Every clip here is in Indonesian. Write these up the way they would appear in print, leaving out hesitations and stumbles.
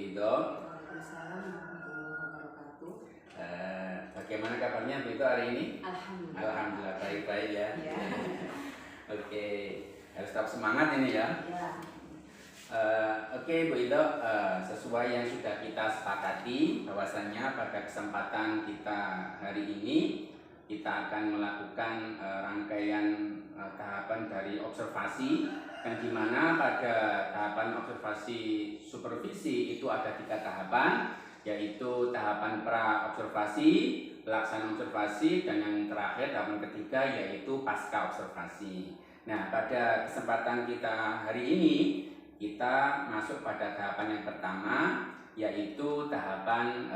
Ito. Waalaikumsalam warahmatullahi wabarakatuh. Bagaimana kabarnya Bu Ito hari ini? Alhamdulillah. Alhamdulillah baik-baik ya. Ya. Oke, harus tetap semangat ini ya. Ya. Oke Bu Ito, sesuai yang sudah kita sepakati bahwasannya pada kesempatan kita hari ini kita akan melakukan rangkaian tahapan dari observasi, yang dimana pada tahapan observasi supervisi itu ada 3 tahapan, yaitu tahapan pra observasi, pelaksanaan observasi, dan yang terakhir tahapan ketiga yaitu pasca observasi. Nah, pada kesempatan kita hari ini kita masuk pada tahapan yang pertama, yaitu tahapan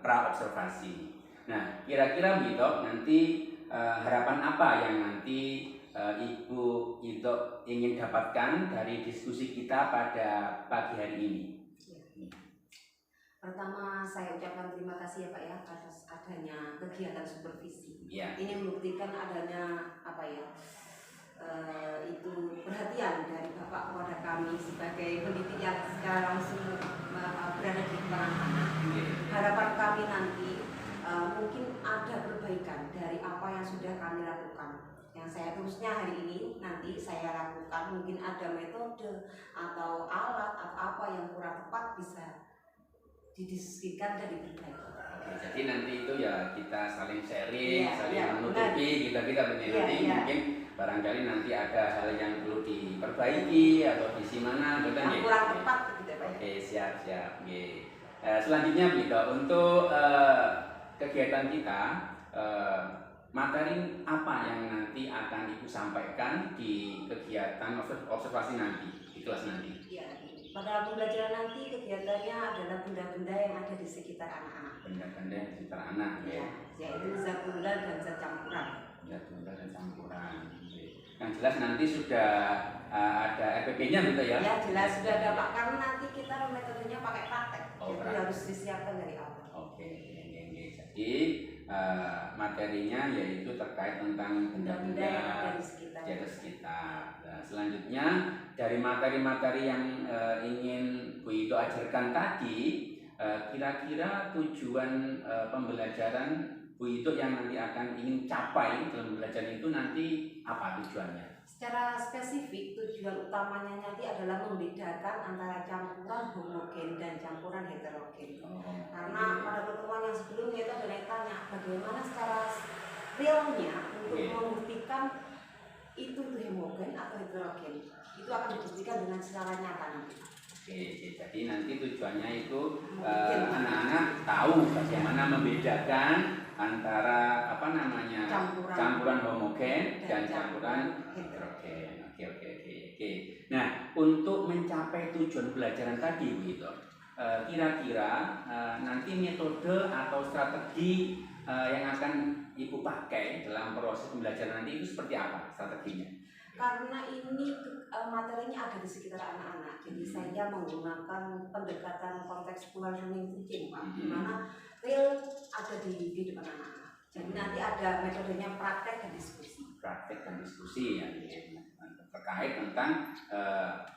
pra observasi. Nah, kira-kira Bu Ito nanti harapan apa yang nanti Ibu Ito ingin dapatkan dari diskusi kita pada pagi hari ini? Ya. Pertama saya ucapkan terima kasih ya Pak ya atas adanya kegiatan supervisi. Ya. Ini membuktikan adanya itu perhatian dari Bapak kepada kami sebagai pendidik yang secara langsung berada di depan anak. Harapan kami nanti mungkin ada perbaikan dari apa yang sudah kami lakukan. Yang saya terusnya hari ini nanti saya lakukan, mungkin ada metode atau alat atau apa yang kurang tepat bisa didiskusikan dan diperbaiki. Oke, jadi nanti itu ya kita saling sharing, ya, saling ya, menutupi, kita nanti ya. mungkin barangkali nanti ada hal yang perlu diperbaiki atau di mana, yang kurang tepat gitu Pak. Oke, siap. Selanjutnya Bu Ito, untuk kegiatan kita, materi apa yang nanti akan Ibu sampaikan di kegiatan observasi nanti, di kelas nanti? Ya, pada pembelajaran nanti kegiatannya adalah benda-benda yang ada di sekitar anak-anak. Benda-benda yang di sekitar anak, ya, yaitu zat tunggal dan zat campuran. Zat tunggal dan campuran. Yang jelas nanti sudah ada RPP-nya gitu ya? Ya, jelas sudah ada Pak, karena nanti kita metodenya pakai praktek. Oh, jadi harus disiapkan dari awal. Oke. Jadi materinya yaitu terkait tentang benda-benda yang ada di sekitar. Nah, selanjutnya dari materi-materi yang ingin Bu Ito ajarkan tadi, kira-kira tujuan pembelajaran Bu Ito yang nanti akan ingin capai dalam pembelajaran itu nanti apa tujuannya? Secara spesifik tujuan utamanya nanti adalah membedakan antara campuran homogen dan campuran heterogen. Karena pada pertemuan yang sebelumnya itu ada yang tanya bagaimana secara realnya untuk membuktikan itu homogen atau heterogen. Itu akan dibuktikan dengan secara nyata nanti. Oke, jadi nanti tujuannya itu anak-anak tahu bagaimana membedakan antara campuran homogen dan campuran heterogen. Oke. Nah, untuk mencapai tujuan pembelajaran tadi Bu Ito, kira-kira nanti metode atau strategi yang akan Ibu pakai dalam proses pembelajaran nanti itu seperti apa strateginya? Karena ini materinya ada di sekitar anak-anak, jadi saya menggunakan pendekatan kontekstual learning teaching Pak, di mana real ada di depan anak-anak. Jadi nanti ada metodenya praktek dan diskusi. Praktek dan diskusi yang terkait tentang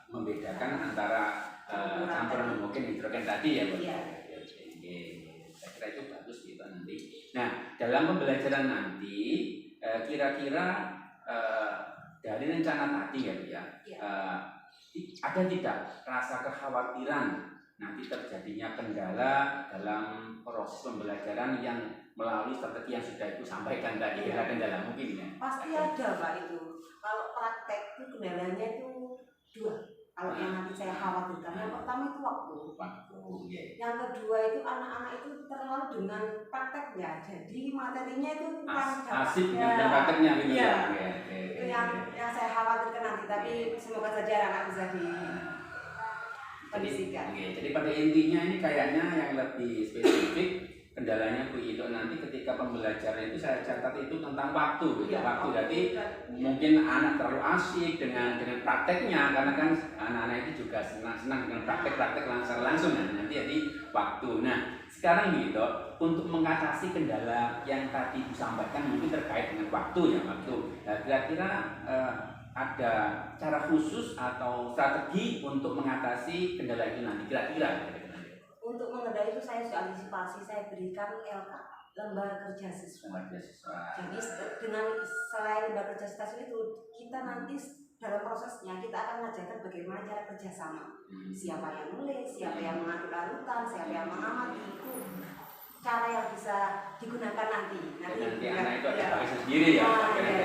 membedakan antara campuran homogen hidrogen tadi ya Bu. Iya. Saya kira itu bagus gitu nanti. Nah, dalam pembelajaran nanti kira-kira dari rencana tadi ya Bu ya, ada tidak rasa kekhawatiran nanti terjadinya kendala dalam proses pembelajaran yang melalui strategi yang sudah Ibu sampaikan tadi? Ada kendala mungkin ya? Pasti ada Pak itu. Kalau praktek itu kendalanya itu 2. Kalau yang nanti saya khawatirkan, yang pertama itu waktu. Yang kedua itu anak-anak itu terlalu dengan prakteknya, jadi materinya itu kurang asik dengan prakteknya gitu ya. Itu yang saya khawatirkan nanti, tapi semoga saja anak bisa dikondisikan. Jadi pada intinya ini kayaknya yang lebih spesifik kendalanya Bu Ito nanti ketika pembelajaran itu saya catat itu tentang waktu gitu. Waktu jadi mungkin anak terlalu asik dengan prakteknya, karena kan anak-anak itu juga senang dengan praktek langsung nanti jadi waktu. Nah, sekarang gitu untuk mengatasi kendala yang tadi disampaikan mungkin terkait dengan waktu ya, waktu. Nah, kira-kira ada cara khusus atau strategi untuk mengatasi kendala itu nanti kira-kira? itu saya sudah antisipasi, saya berikan LK, lembaga kerja siswa. Jadi dengan selain lembaga kerja siswa itu, kita nanti dalam prosesnya kita akan mengajarkan bagaimana cara kerjasama. Siapa yang nulis, siapa yang mengatur larutan, siapa yang mengamati, itu cara yang bisa digunakan nanti. Nanti anak itu ada bagisnya sendiri ya.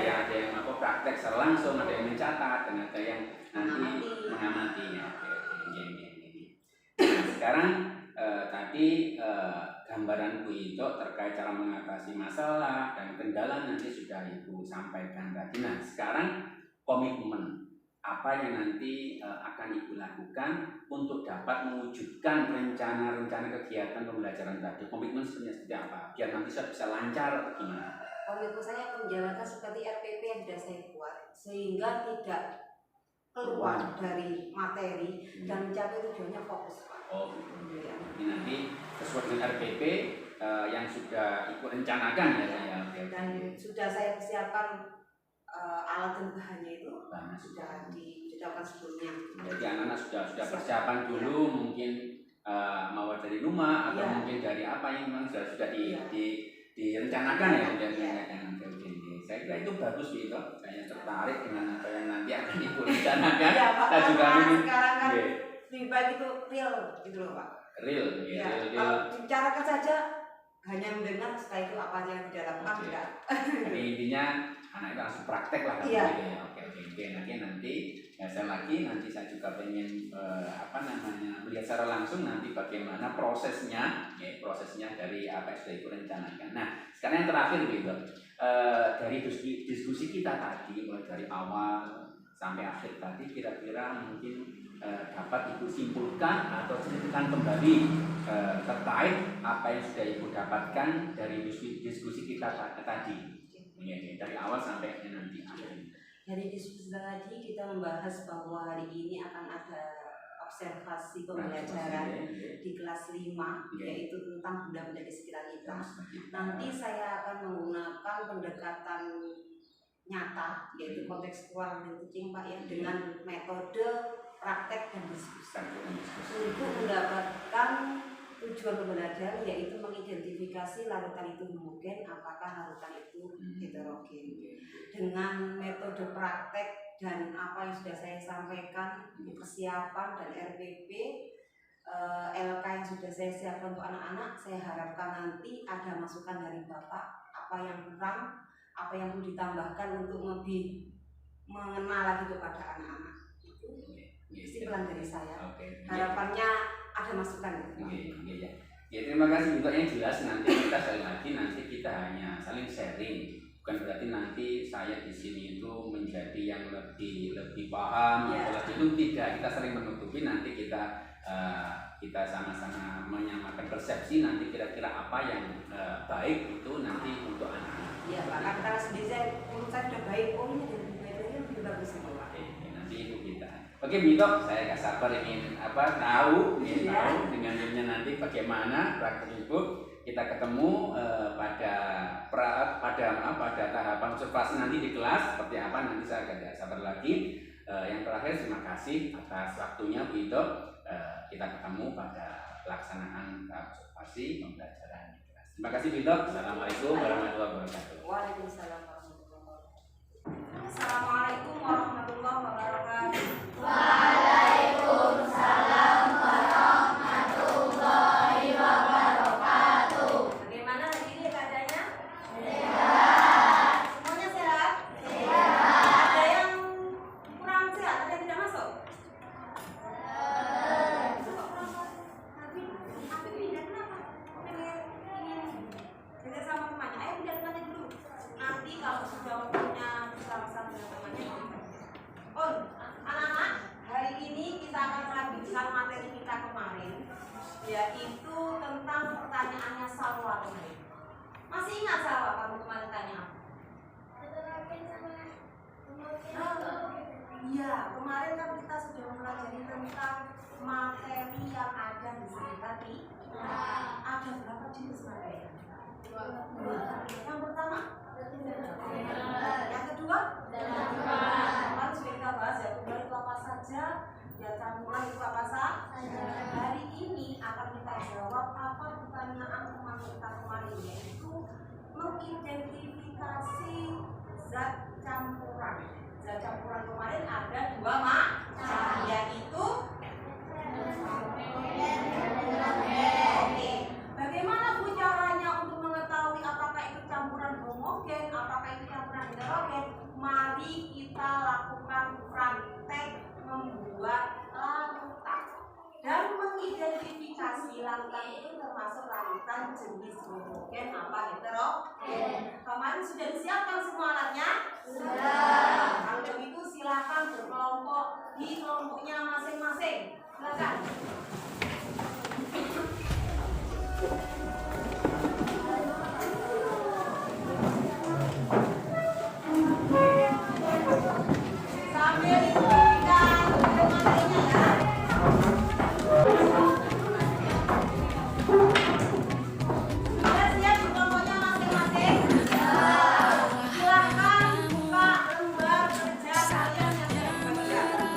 Ada yang praktek secara langsung, ada yang mencatat, dan ada yang nanti mengamatinya. Nah, sekarang tadi gambaran Bu itu terkait cara mengatasi masalah dan kendala nanti sudah Ibu sampaikan tadi. Nah, sekarang komitmen apa yang nanti akan Ibu lakukan untuk dapat mewujudkan rencana-rencana kegiatan pembelajaran tadi. Komitmen sebenarnya seperti apa? Biar nanti saya bisa lancar atau gimana? Komitmen saya akan menjalankan seperti RPP yang sudah saya buat, sehingga tidak keluar dari materi dan mencapai tujuannya fokus, Pak. Oh, ya. Nanti sesuai dengan RPP yang sudah Ibu rencanakan ya. Dan sudah saya persiapkan alat dan bahannya itu sudah ditetapkan sebelumnya. Jadi anak-anak sudah persiapan dulu, mungkin mau dari rumah atau mungkin dari apa yang memang sudah direncanakan ya. Saya kira itu bagus gitu. Saya tertarik dengan apa yang nanti akan Ibu rencanakan. Ya, Pak, Saya juga ingin sekarang kan lebih baik itu real gitu loh, Pak. Real. Kalau dibicarakan saja hanya mendengar, setelah itu apa yang tidak lakukan tidak. Jadi intinya anak itu langsung praktek lah. Iya. Oke. Nanti saya juga pengen melihat secara langsung nanti bagaimana prosesnya dari apa yang sudah Ibu rencanakan. Nah, sekarang yang terakhir gitu, dari diskusi kita tadi mulai dari awal sampai akhir tadi, kira-kira mungkin dapat Ibu simpulkan atau ceritakan kembali terkait apa yang sudah Ibu dapatkan dari diskusi kita tadi. Dari awal sampai nanti akhir. Dari diskusi tadi kita membahas bahwa hari ini akan ada observasi pembelajaran di kelas 5, yaitu tentang benda-benda di sekitar kita. Nanti saya akan menggunakan pendekatan nyata, yaitu kontekstual dan teaching, Pak, ya, dengan metode praktek dan diskusi untuk mendapatkan tujuan pembelajaran, yaitu mengidentifikasi larutan itu homogen, apakah larutan itu heterogen. Dengan metode praktek dan apa yang sudah saya sampaikan, persiapan dan RPP, LK yang sudah saya siapkan untuk anak-anak, saya harapkan nanti ada masukan dari Bapak, apa yang kurang, apa yang perlu ditambahkan untuk lebih mengenal lagi kepada anak-anak. Itu kesimpulan dari saya. Harapannya ada masukan. Ya, terima kasih untuk yang jelas. Nanti kita hanya saling sharing. Bukan berarti nanti saya di sini itu menjadi yang lebih paham atau itu tidak. Kita saling menutupi. Nanti kita sama-sama menyamakan persepsi. Nanti kira-kira apa yang baik itu nanti untuk anak-anak. Iya, Pak. Karena sendiri menurut saya sudah baik. Oh, ini lebih bagus semua, Pak. Nanti itu kita. Oke, Bito, saya gak sabar ingin tahu dengan nanti bagaimana praktek Ibu. Kita ketemu pada tahapan observasi nanti di kelas seperti apa, nanti saya agak sabar lagi. Yang terakhir, terima kasih atas waktunya, Bu Ito. Kita ketemu pada pelaksanaan observasi pembelajaran di kelas. Terima kasih, Bu Ito. Assalamualaikum warahmatullahi wabarakatuh. Waalaikumsalam warahmatullahi wabarakatuh. Assalamualaikum warahmatullahi wabarakatuh. Waalaikumsalam warahmatullahi wabarakatuh. Bagaimana hari ini keadaannya? Sehat. Semuanya sehat? Sehat. Ada yang kurang sehat, ada yang tidak masuk? Tapi pindah kenapa? Ingin pindah sama temannya. Ayo pindah temannya dulu. Nanti kalau sudah waktunya bersama-sama dengan temannya. Oh, anak-anak, hari ini kita akan melanjutkan materi kita kemarin, yaitu tentang pertanyaannya Salwa kemarin. Masih ingat Salwa kamu kemarin tanya apa? Iya, kemarin kan kita sudah mempelajari tentang materi yang ada di sekitar kita. Ada berapa jenis materi? Yang pertama? Yang kedua? Kemarin sudah kita bahas ya, tunggal itu apa saja, ya campuran itu apa saja. Hari ini akan kita jawab apa zat campuran. Zat campuran kemarin ada 2 macam, yaitu oke. Bagaimana Bu caranya untuk mengetahui apakah itu campuran homogen, apakah itu campuran heterogen? Mari kita lakukan praktek membuat larutan dan mengidentifikasi larutan itu termasuk larutan jenis homogen apa heterogen. Kemarin sudah disiapkan semua alatnya? Sudah. Kalau begitu silakan berkelompok di kelompoknya masing-masing. Silakan. Sambil diperhatikan materinya ya. Sudah siap di kelompoknya masing-masing? Silahkan buka lembar kerja kalian yang sudah dibaca.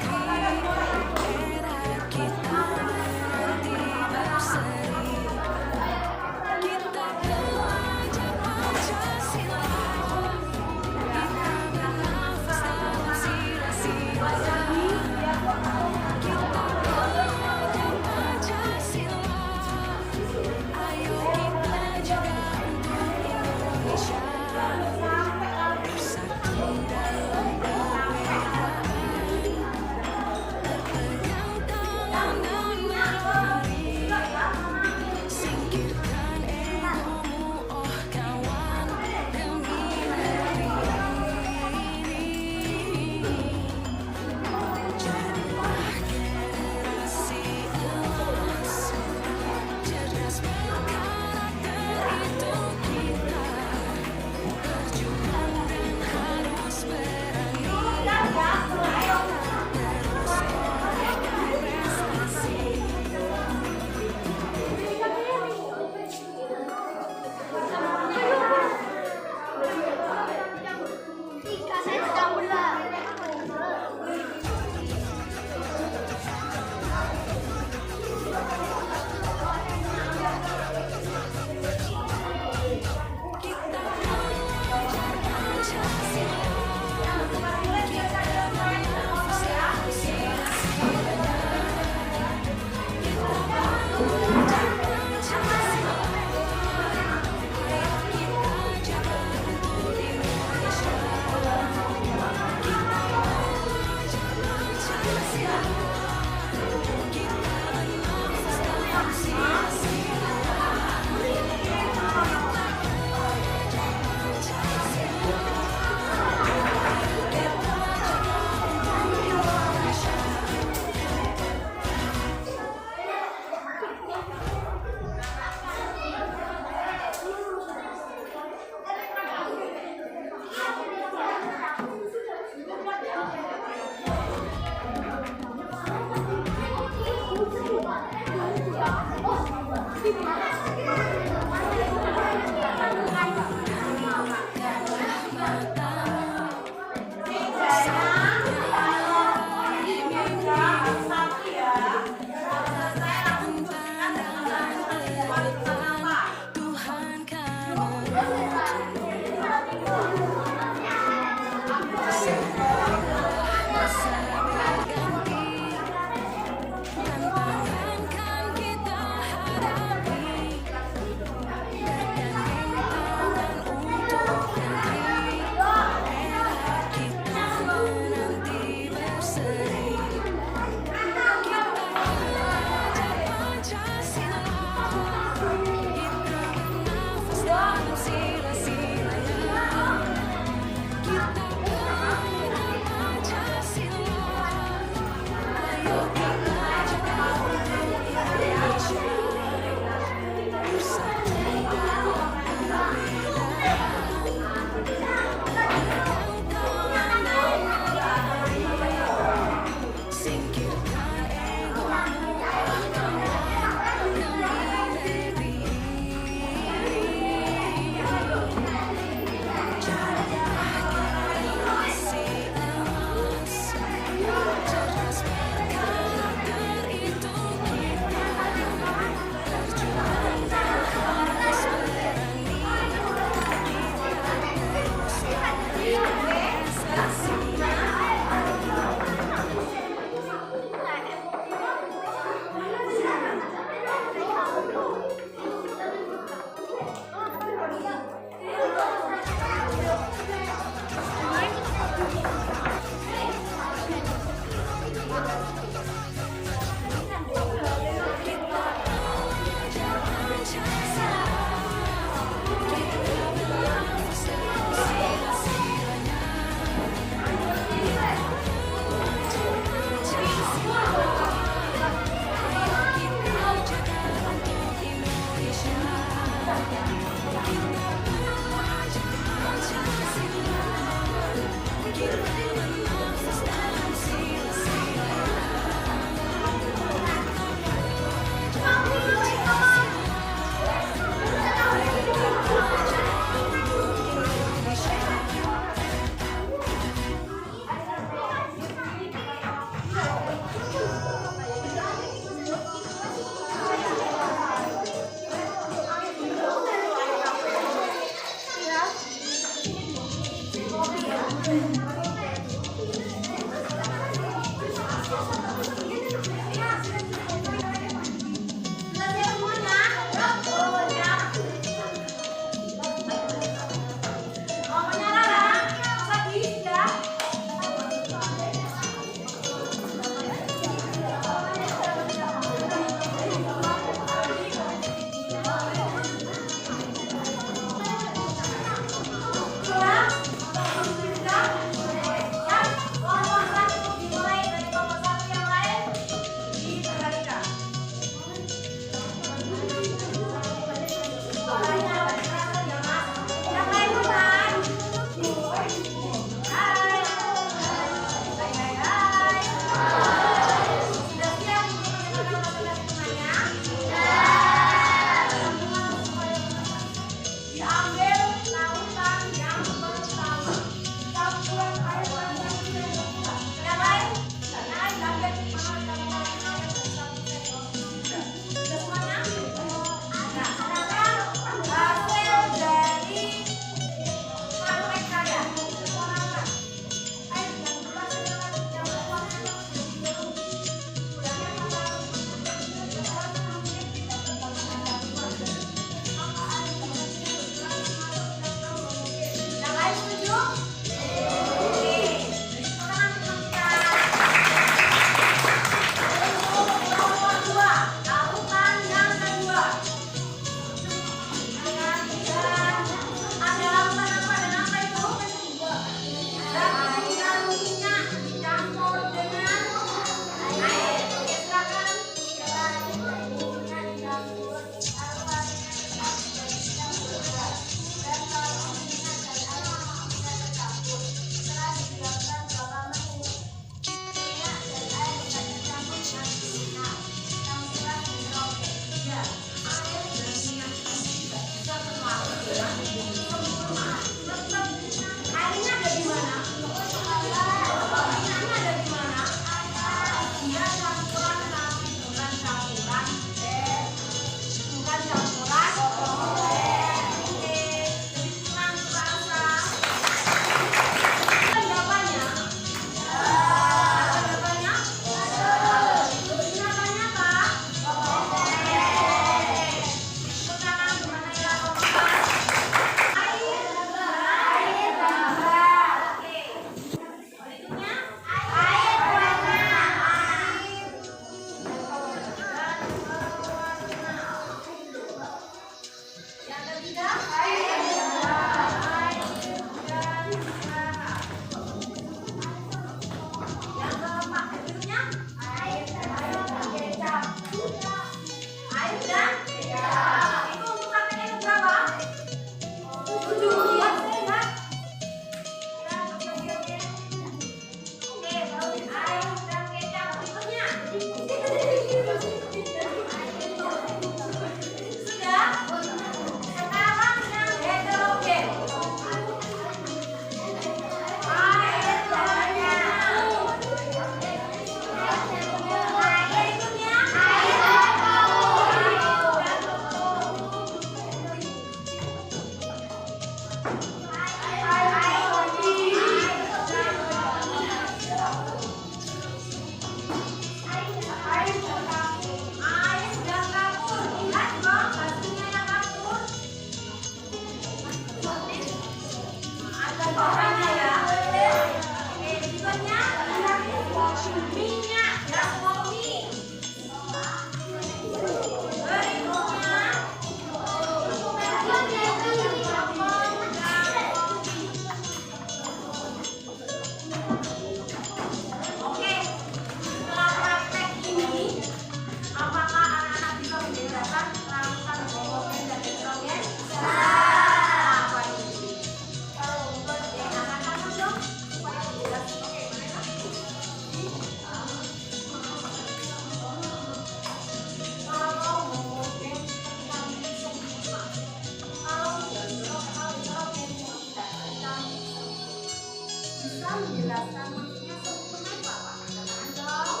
menjelaskan maksudnya kenapa Pak? Katakan dong.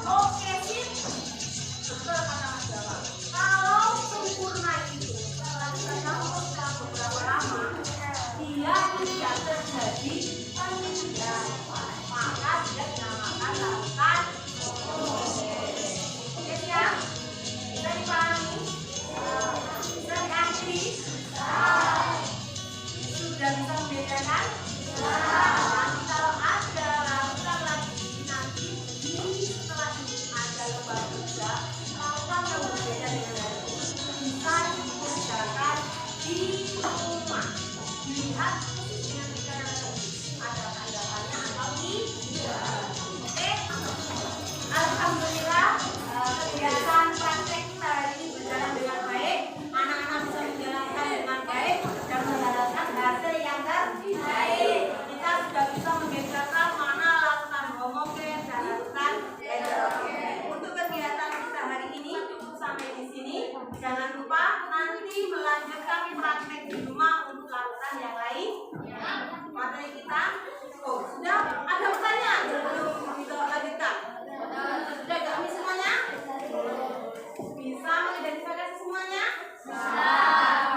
Oke sih, betul kata Mas Jawa. Kalau sempurna itu, setelah kita campur beberapa lama, melihat posisinya kita ada tanggapannya atau tidak. Oke, alhamdulillah kegiatan praktek kita hari ini berjalan dengan baik. Anak-anak bisa menjalankan dengan baik dan mendapatkan hasil yang terbaik. Kita sudah bisa membedakan mana lakukan homogen dan lakukan heterogen. Untuk kegiatan kita hari ini cukup sampai di sini. Jangan lupa nanti melanjutkan praktek di rumah untuk lakukan yang lain. Materi kita, sudah ada pertanyaan sebelum kita lanjutkan. Sudah kami semuanya? Bisa mengidentifikasi semuanya? Bisa.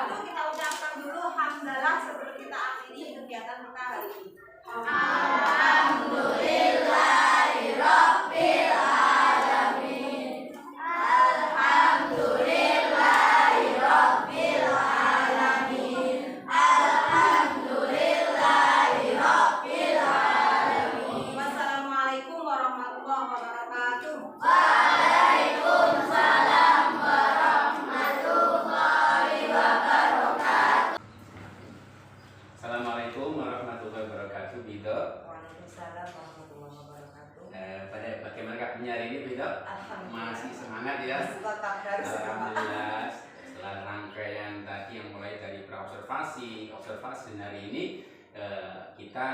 Itu kita ucapkan dulu hamdalah sebelum kita akhiri kegiatan kita hari ini. Alhamdulillahirabbil alamin. Alhamdulillahirabbil alamin. Alhamdulillahirabbil alamin. Wassalamualaikum warahmatullahi wabarakatuh. Waalaikumsalam warahmatullahi wabarakatuh. Assalamualaikum warahmatullahi wabarakatuh, Bido. Waalaikumsalam warahmatullahi wabarakatuh. Bagaimana kabarnya hari ini, Bido? Alhamdulillah. Masih semangat ya? Tetap harus Alhamdulillah. Setelah rangkaian tadi yang mulai dari praobservasi, observasi dan hari ini kita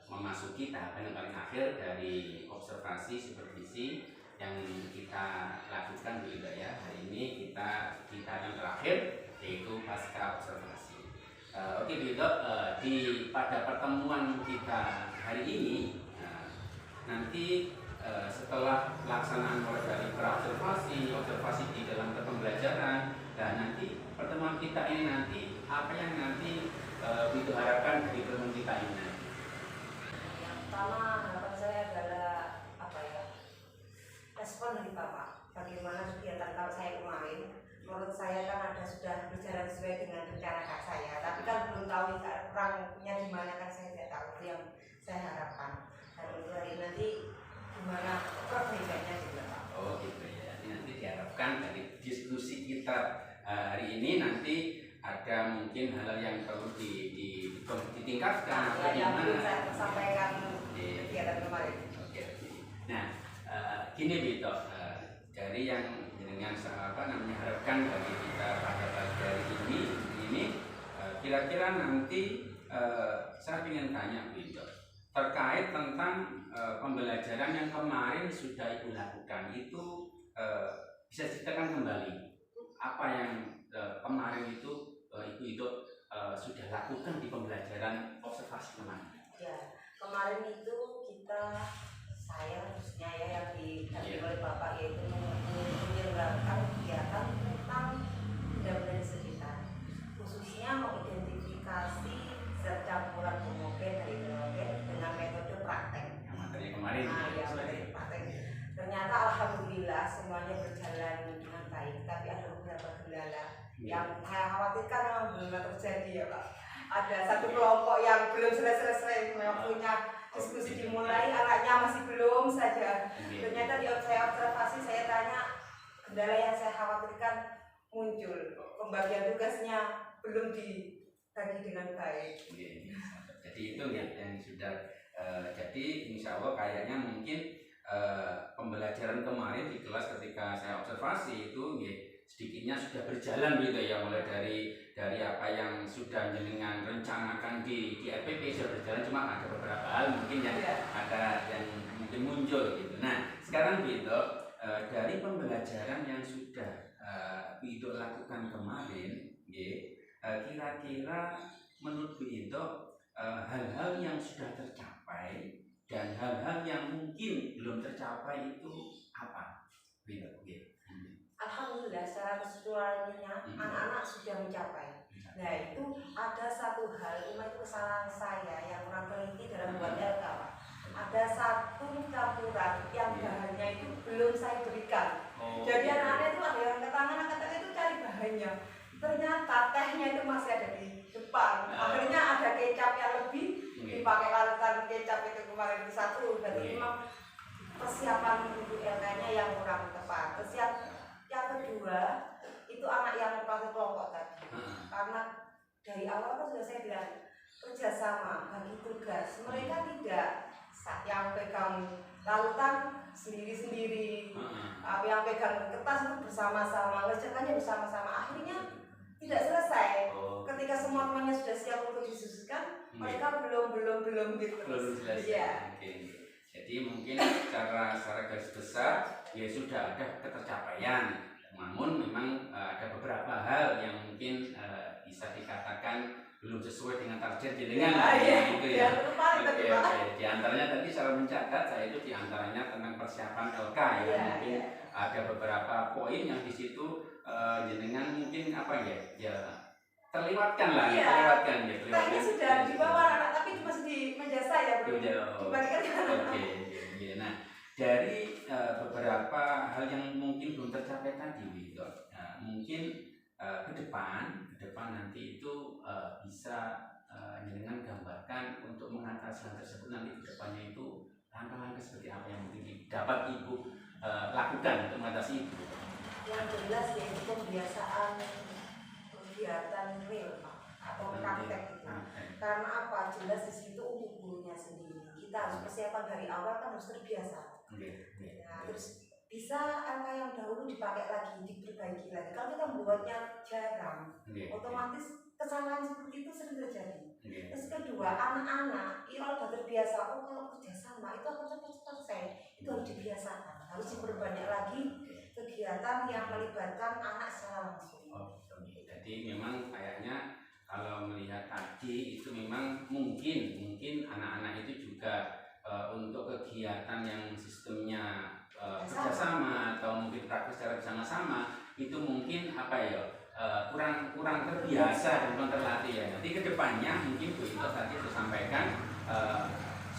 memasuki tahapan yang paling akhir dari observasi supervisi yang kita lakukan, Bido ya. Hari ini kita di tahap yang terakhir yaitu pasca observasi. Oke, Bido, pada pertemuan kita hari ini nanti setelah pelaksanaan mulai dari praobservasi, observasi di dalam pembelajaran, dan nanti pertemuan kita ini nanti apa yang nanti Bido harapkan dari pertemuan kita ini? Yang pertama harapan saya adalah respon dari Bapak. Bagaimana kegiatan kalau saya kemarin? Menurut saya kan sudah berjalan sesuai dengan rencana kak saya, tapi kan belum tahu kurangnya di mana kan saya tidak tahu. Itu yang saya harapkan. Dan untuk hari nanti gimana perbaikannya juga Pak. Oh gitu ya. Nanti diharapkan dari diskusi kita hari ini nanti ada mungkin hal-hal yang perlu ditingkatkan atau yang belum gimana? saya sampaikan kegiatan kemarin. Oke. Nah, gini Bito, dari yang dengan harapkan dari kita pada pagi hari ini kira-kira nanti saya ingin tanya Bito terkait tentang pembelajaran yang kemarin sudah Ibu lakukan itu bisa ceritakan kembali apa yang kemarin itu Ibu sudah lakukan di pembelajaran observasi kemarin. Ya, kemarin itu saya khususnya ya yang didampingi oleh Bapak yaitu menyelenggarakan kegiatan tentang benda-benda di sekitar, khususnya mengidentifikasi zat campuran homogen dan heterogen dengan metode praktek. Materi kemarin. Ya, materi praktek. Ternyata alhamdulillah semuanya berjalan dengan baik, tapi ada beberapa kendala yang saya khawatirkan memang belum terjadi ya Pak. Ada satu kelompok yang belum selesai punya diskusi dimulai, anaknya masih belum saja. Ternyata di saya observasi, saya tanya kendala yang saya khawatirkan muncul, pembagian tugasnya belum dibagi dengan baik. Jadi itu yang sudah jadi insya Allah kayaknya mungkin pembelajaran kemarin di kelas ketika saya observasi itu sedikitnya sudah berjalan gitu ya, mulai dari apa yang sudah jenengan rencanakan di RPP sudah berjalan, cuma ada beberapa hal mungkin yang ada yang mungkin muncul gitu. Nah sekarang Bido, dari pembelajaran yang sudah Bido lakukan kemarin, kira-kira menurut Bido hal-hal yang sudah tercapai dan hal-hal yang mungkin belum tercapai itu apa, Bido? Alhamdulillah secara keseluruhannya anak-anak sudah mencapai. Nah itu ada satu hal, itu kesalahan saya yang kurang teliti dalam membuat LK Pak. Ada satu campuran yang bahannya itu belum saya berikan. Jadi anak-anak itu ada yang ke tangan itu cari bahannya. Ternyata tehnya itu masih ada di depan. Akhirnya ada kecap yang lebih dipakai larutan kecap itu kemarin satu. Berarti memang persiapan untuk LK-nya yang kurang tepat. Yang kedua itu anak yang pakai kelompok tadi, karena dari awal kan sudah saya bilang kerjasama, bagi tugas. Mereka tidak yang pegang lautan sendiri-sendiri, yang pegang kertas itu bersama-sama, ngerjakannya bersama-sama. Akhirnya tidak selesai. Ketika semua temannya sudah siap untuk disususkan, mereka belum gitu. Belum selesai. Iya. Oke. Jadi mungkin secara garis besar ya sudah ada ketercapaian. Namun memang ada beberapa hal yang mungkin bisa dikatakan belum sesuai dengan target jenengan gitu ya. Oke. Di antaranya tadi saya mencatat, saya itu di antaranya tentang persiapan LK ya. Mungkin ada beberapa poin yang di situ jenengan mungkin apa ya terlewatkan lah, terlewatkan ya. Tadi sudah dibawa anak, tapi masih di meja saya belum dibagikan. Oke. Nah, dari beberapa hal yang mungkin belum tercapai tadi, gitu. Mungkin ke depan nanti itu bisa jenengan gambarkan untuk mengatasi hal tersebut nanti ke depannya itu langkah-langkah seperti apa yang mungkin dapat Ibu lakukan untuk mengatasi itu. Yang jelas yaitu kebiasaan kegiatan real Pak, atau praktek itu. Karena apa? Jelas di situ untuk gurunya sendiri. Kita harus persiapan dari awal kan harus terbiasa. Nah, terus bisa LK yang dahulu dipakai lagi, diperbaiki lagi. Kalau kita membuatnya jarang, otomatis kesalahan seperti itu sering terjadi. Terus kedua, anak-anak kalau sudah terbiasa, kalau kerjasama itu akan cepat selesai. Itu harus dibiasakan, harus diperbanyak lagi kegiatan yang melibatkan anak secara langsung. Jadi memang kayaknya kalau melihat tadi itu memang mungkin anak-anak itu juga untuk kegiatan yang sistemnya kerjasama atau mungkin praktek secara bersama-sama itu mungkin apa ya kurang terbiasa dan kurang terlatih ya. Nanti kedepannya mungkin Bu Ito tadi disampaikan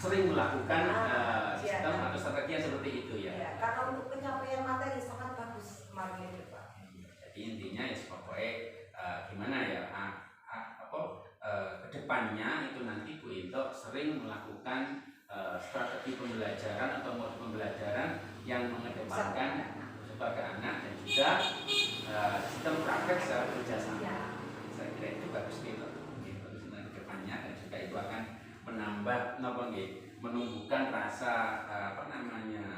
sering melakukan sistem atau strategi yang seperti itu ya. Karena untuk pencapaian materi sangat bagus kemarin itu Pak. Jadi intinya ya pokoknya gimana ya kedepannya itu nanti Bu Ito sering melakukan strategi pembelajaran atau modul pembelajaran yang mengedepankan sebagai anak dan juga sistem praktek secara kerjasama. Saya kira itu bagus gitu. Bagus untuk kedepannya dan juga itu akan menambah menumbuhkan rasa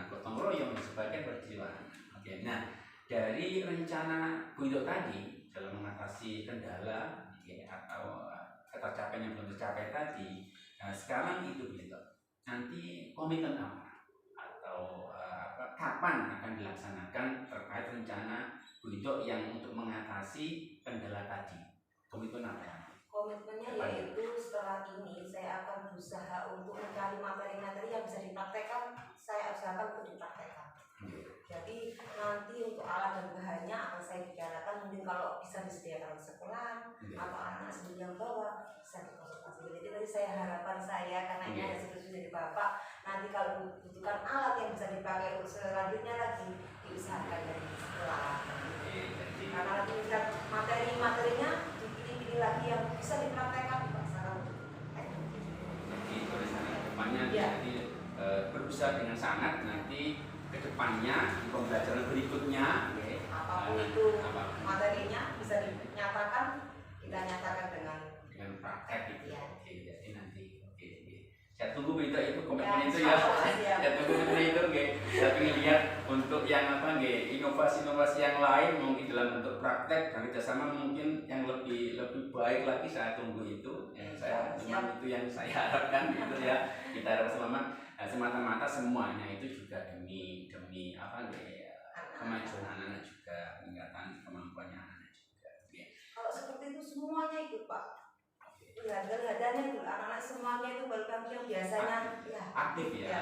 gotong royong sebagai perjuangan. Oke. Nah, dari rencana Bu Ito tadi dalam mengatasi kendala atau ketercapaian yang belum tercapai tadi, sekarang itu Bu Ito nanti komitmen apa atau kapan akan dilaksanakan terkait rencana Bu Ito yang untuk mengatasi kendala tadi? Komitmen apa? Komitmennya yaitu setelah ini saya akan berusaha untuk mencari materi-materi yang bisa dipraktekkan, saya usahakan untuk dipraktekkan. Jadi nanti untuk alat dan bahannya akan saya bicarakan, mungkin kalau bisa disediakan sekolah atau anak sendiri yang bawa bisa dikonsultasi. Jadi tadi saya harapan saya karena ini ada setuju dari Bapak, nanti kalau membutuhkan alat yang bisa dipakai untuk selanjutnya lagi diusahakan dari sekolah. Karena nanti bisa materi-materinya dipilih-pilih lagi yang bisa dipraktekkan di pasaran. Jadi tulisannya depannya jadi berusaha dengan sangat nanti kedepannya di pembelajaran berikutnya apapun itu materinya bisa dinyatakan, kita nyatakan dengan praktek gitu ya. Oke, jadi nanti saya tunggu itu komitmen itu ya. Saya tunggu itu saya ingin lihat untuk yang inovasi-inovasi yang lain mungkin dalam bentuk praktek dan kerjasama mungkin yang lebih baik lagi. Saya tunggu itu saya memang itu yang saya harapkan gitu ya. Kita harap semata-mata semuanya itu juga demi kemajuan anak-anak juga, peningkatan kemampuannya anak-anak juga. Kalau seperti itu semuanya itu Pak, lihat-lihatannya itu anak-anak semuanya itu bahkan yang biasanya aktif ya.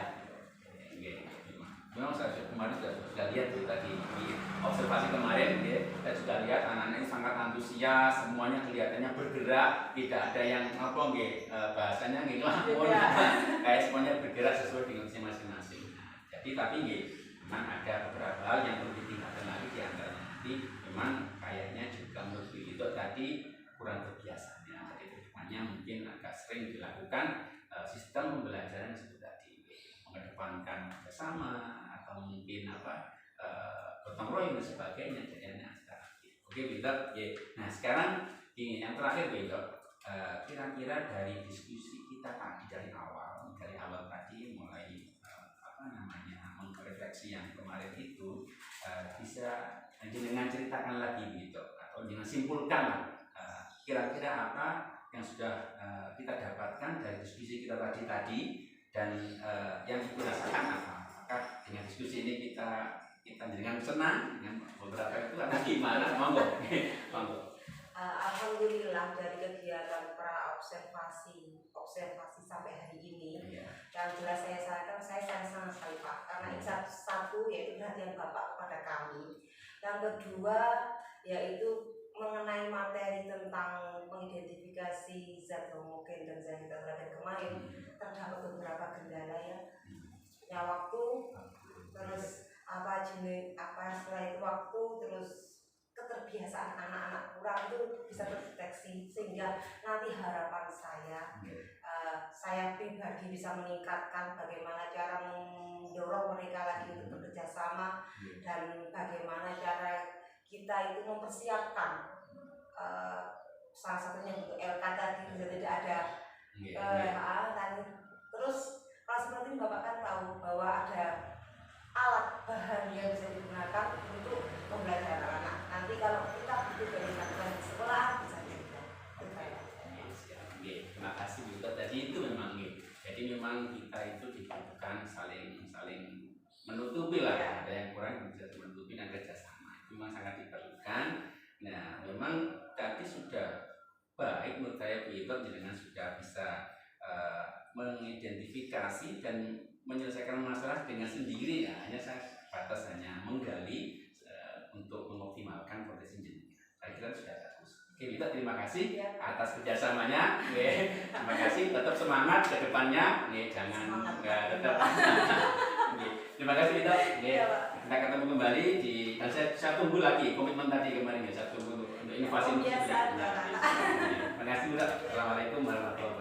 Memang saya kemarin sudah lihat tadi di observasi kemarin saya sudah lihat anak-anak ini sangat antusias, semuanya kelihatannya bergerak, tidak ada yang bahasanya kayak semuanya bergerak sesuai dengan masing-masing. Jadi tapi memang ada beberapa hal yang perlu ditingkatkan lagi di antaranya nanti memang kayaknya juga menurut itu tadi kurang terbiasanya. Jadi kedepannya mungkin agak sering dilakukan sistem pembelajaran seperti tadi, mengedepankan bersama atau mungkin gotong royong dan sebagainya. Jadinya secara aktif. Oke, Bito. Nah sekarang ini yang terakhir Bito. kira-kira dari diskusi kita tadi dari awal tadi mulai refleksi yang kemarin itu bisa dengan ceritakan lagi gitu atau dengan simpulkan lah kira-kira apa yang sudah kita dapatkan dari diskusi kita tadi dan yang ibu rasakan apa. Apakah dengan diskusi ini kita dengan senang dengan beberapa itu atau gimana? Monggo. Alhamdulillah dari kegiatan observasi sampai hari ini, yang jelas saya senang sekali Pak, karena satu yaitu perhatian Bapak kepada kami, yang kedua yaitu mengenai materi tentang mengidentifikasi zat homogen dan zat heterogen kemarin terdapat beberapa kendala ya waktu, terus setelah itu waktu, terus keterbiasaan anak-anak kurang itu bisa terdeteksi, sehingga nanti harapan saya pribadi bisa meningkatkan bagaimana cara mendorong mereka lagi untuk bekerja sama dan bagaimana cara kita itu mempersiapkan salah satunya untuk LK tadi bisa tidak ada terus kalau seperti Bapak kan tahu bahwa ada alat bahan yang bisa digunakan untuk pembelajaran anak. Nanti kalau kita butuh dari bantuan di sekolah bisa juga. Terima kasih juga tadi itu memang jadi memang kita itu dibutuhkan saling menutupi lah ada yang kurang bisa menutupi dan kerjasama itu memang sangat diperlukan. Nah memang tadi sudah baik menurut saya Bu Ito dengan sudah bisa mengidentifikasi dan menyelesaikan masalah dengan sendiri ya, hanya menggali untuk mengoptimalkan potensi jenengan. Saya kira sudah bagus. Oke, kita terima kasih atas kerjasamanya. Terima kasih, tetap semangat ke depannya. Jangan tetap. Terima kasih kita. Kita ketemu kembali dan saya tunggu lagi komitmen tadi kemarin ya, saya tunggu untuk inovasi. Terima kasih. Terima kasih. Assalamualaikum warahmatullahi wabarakatuh.